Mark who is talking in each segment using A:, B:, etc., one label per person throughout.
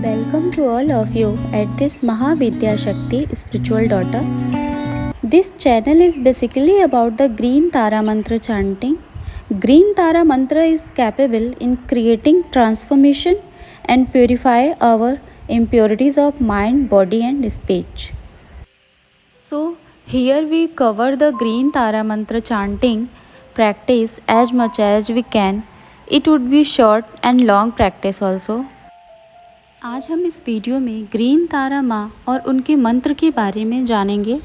A: Welcome to all of you at this Mahavidya Shakti Spiritual Daughter. This channel is basically about the Green Tara Mantra chanting. Green Tara Mantra is capable in creating transformation and purify our impurities of mind, body and speech. So here we cover the Green Tara Mantra chanting practice as much as we can. It would be short and long practice also. आज हम इस video में green तारा माँ और उनके मंत्र के बारे में जानेंगे।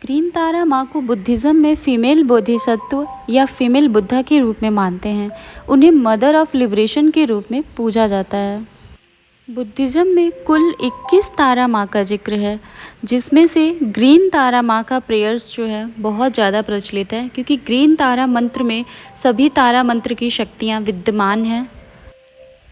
A: ग्रीन तारा माँ को बुद्धिज़्म में फीमेल बोधिसत्व या फीमेल बुद्धा के रूप में मानते हैं। उन्हें मदर ऑफ लिबरेशन के रूप में पूजा जाता है। बुद्धिज़्म में कुल 21 तारा माँ का जिक्र है, जिसमें से ग्रीन तारा माँ का प्रेयर्स जो है बहुत ज़्यादा प्रचलित है, क्योंकि ग्रीन तारा मंत्र में सभी तारा मंत्र की शक्तियाँ विद्यमान हैं।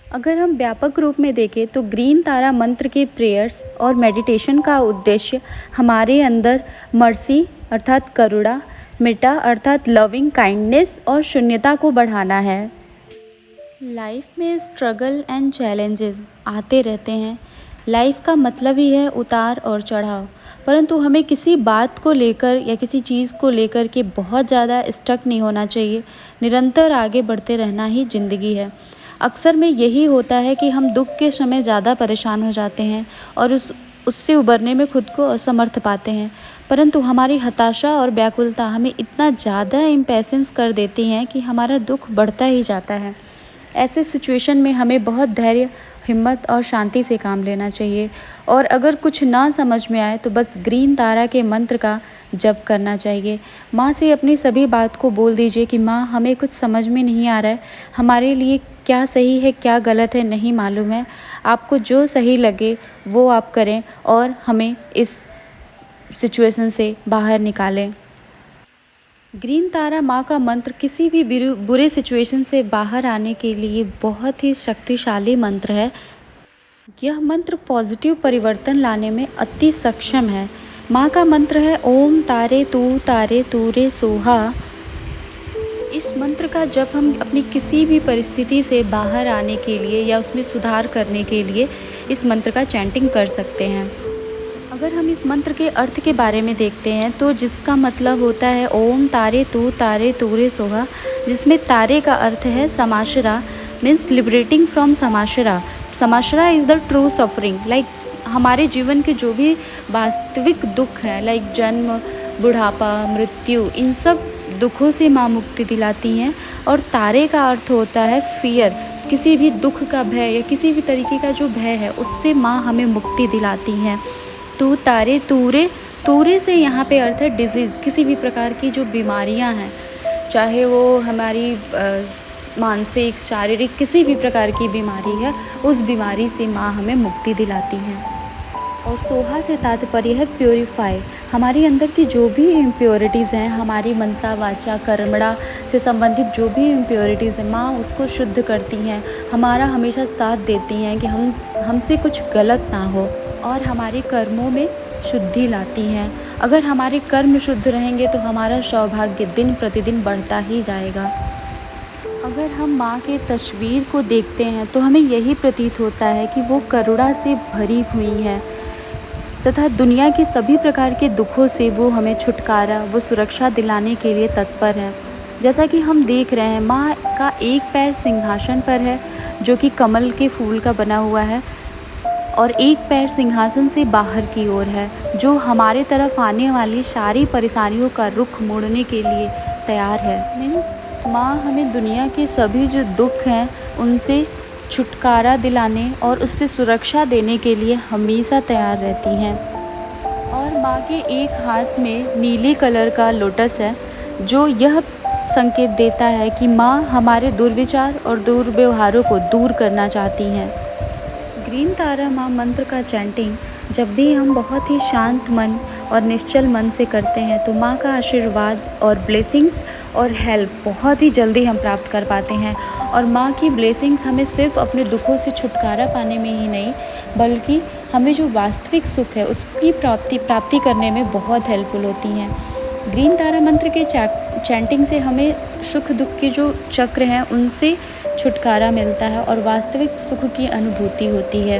A: अगर हम व्यापक रूप में देखें तो ग्रीन तारा मंत्र के प्रेयर्स और मेडिटेशन का उद्देश्य हमारे अंदर मर्सी अर्थात करुणा, मेटा अर्थात लविंग काइंडनेस और शून्यता को बढ़ाना है। लाइफ में स्ट्रगल एंड चैलेंजेस आते रहते हैं। लाइफ का मतलब ही है उतार और चढ़ाव, परंतु हमें किसी बात को लेकर या किसी चीज़ को लेकर के बहुत ज़्यादा स्टक नहीं होना चाहिए। निरंतर आगे बढ़ते रहना ही ज़िंदगी है। अक्सर में यही होता है कि हम दुख के समय ज़्यादा परेशान हो जाते हैं और उससे उबरने में खुद को असमर्थ पाते हैं, परंतु हमारी हताशा और व्याकुलता हमें इतना ज़्यादा इम्पेशेंस कर देती हैं कि हमारा दुख बढ़ता ही जाता है। ऐसे सिचुएशन में हमें बहुत धैर्य, हिम्मत और शांति से काम लेना चाहिए, और अगर कुछ ना समझ में आए तो बस ग्रीन तारा के मंत्र का जप करना चाहिए। माँ से अपनी सभी बात को बोल दीजिए कि माँ, हमें कुछ समझ में नहीं आ रहा है, हमारे लिए क्या सही है क्या गलत है नहीं मालूम है, आपको जो सही लगे वो आप करें और हमें इस सिचुएशन से बाहर निकालें। ग्रीन तारा माँ का मंत्र किसी भी बुरे सिचुएशन से बाहर आने के लिए बहुत ही शक्तिशाली मंत्र है। यह मंत्र पॉजिटिव परिवर्तन लाने में अति सक्षम है। माँ का मंत्र है ओम तारे तू रे सोहा। इस मंत्र का जब हम अपनी किसी भी परिस्थिति से बाहर आने के लिए या उसमें सुधार करने के लिए इस मंत्र का चैंटिंग कर सकते हैं। अगर हम इस मंत्र के अर्थ के बारे में देखते हैं तो जिसका मतलब होता है ओम तारे तू रे सोहा, जिसमें तारे का अर्थ है समाशरा, means liberating from samsara. Samsara is the true suffering, like हमारे जीवन के जो भी वास्तविक दुख हैं, लाइक जन्म, बुढ़ापा, मृत्यु, इन सब दुखों से माँ मुक्ति दिलाती हैं। और तारे का अर्थ होता है फियर, किसी भी दुख का भय या किसी भी तरीके का जो भय है उससे माँ हमें मुक्ति दिलाती हैं। तू तारे तूरे से यहाँ पे अर्थ है डिजीज़, किसी भी प्रकार की जो बीमारियाँ हैं, चाहे वो हमारी मानसिक, शारीरिक किसी भी प्रकार की बीमारी है, उस बीमारी से माँ हमें मुक्ति दिलाती हैं। और सोहा से तात्पर्य है प्योरीफाई, हमारी अंदर की जो भी इम्प्योरिटीज़ हैं, हमारी मनसा वाचा कर्मणा से संबंधित जो भी इम्प्योरिटीज़ हैं, माँ उसको शुद्ध करती हैं, हमारा हमेशा साथ देती हैं कि हमसे कुछ गलत ना हो, और हमारे कर्मों में शुद्धि लाती हैं। अगर हमारे कर्म शुद्ध रहेंगे तो हमारा सौभाग्य दिन प्रतिदिन बढ़ता ही जाएगा। अगर हम माँ के तस्वीर को देखते हैं तो हमें यही प्रतीत होता है कि वो करुणा से भरी हुई हैं तथा दुनिया के सभी प्रकार के दुखों से वो हमें छुटकारा, वो सुरक्षा दिलाने के लिए तत्पर है। जैसा कि हम देख रहे हैं, माँ का एक पैर सिंहासन पर है जो कि कमल के फूल का बना हुआ है, और एक पैर सिंहासन से बाहर की ओर है, जो हमारे तरफ आने वाली सारी परेशानियों का रुख मोड़ने के लिए तैयार है। मीन्स माँ हमें दुनिया के सभी जो दुख हैं उनसे छुटकारा दिलाने और उससे सुरक्षा देने के लिए हमेशा तैयार रहती हैं। और माँ के एक हाथ में नीले कलर का लोटस है, जो यह संकेत देता है कि माँ हमारे दुर्विचार और दुर्व्यवहारों को दूर करना चाहती हैं। ग्रीन तारा माँ मंत्र का चैंटिंग जब भी हम बहुत ही शांत मन और निश्चल मन से करते हैं तो माँ का आशीर्वाद और ब्लेसिंग्स और हेल्प बहुत ही जल्दी हम प्राप्त कर पाते हैं। और माँ की ब्लेसिंग्स हमें सिर्फ अपने दुखों से छुटकारा पाने में ही नहीं, बल्कि हमें जो वास्तविक सुख है उसकी प्राप्ति करने में बहुत हेल्पफुल होती हैं। ग्रीन तारा मंत्र के चैंटिंग से हमें सुख दुख के जो चक्र हैं उनसे छुटकारा मिलता है और वास्तविक सुख की अनुभूति होती है।